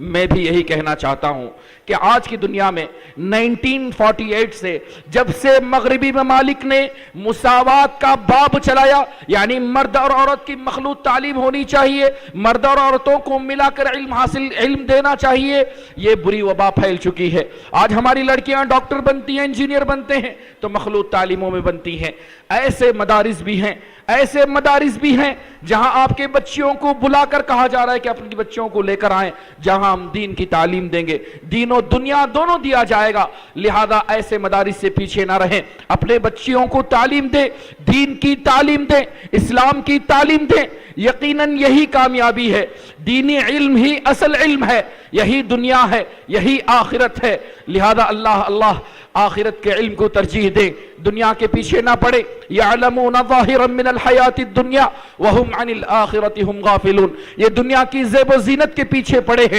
मैं भी यही कहना चाहता हूं कि आज की दुनिया में 1948 से जब से मगरिबी ममालिक ने मुसावात का बाब चलाया, यानी मर्द और औरत की मखलूत तालीम होनी चाहिए, मर्द और औरतों को मिलाकर इल्म देना चाहिए, यह बुरी वबा फैल चुकी है। आज हमारी लड़कियां डॉक्टर बनती हैं, इंजीनियर बनते हैं तो मखलूत तालीमों में बनती हैं। ऐसे मदारिस भी हैं जहां आपके बच्चियों को बुलाकर कहा जा रहा है कि अपनी बच्चियों को लेकर आएं, जहां हम दीन की तालीम देंगे, दीन और दुनिया दोनों दिया जाएगा। लिहाजा ऐसे मदारिस से पीछे ना रहें, अपने बच्चियों को तालीम दें, दीन की तालीम दें, इस्लाम की तालीम दें। यकीनन यही कामयाबी है। दीनी इल्म ही असल इल्म है, यही दुनिया है, यही आखिरत है। लिहाजा अल्लाह आखिरत के इल्म को तरजीह दें, दुनिया के पीछे ना पड़े। यअलमून ज़ाहिरम मिनल हयातिद दुनिया व हुम अनिल आखिरति हुम गाफिलून। ये दुनिया की ज़ेब व ज़ीनत के पीछे पड़े हैं।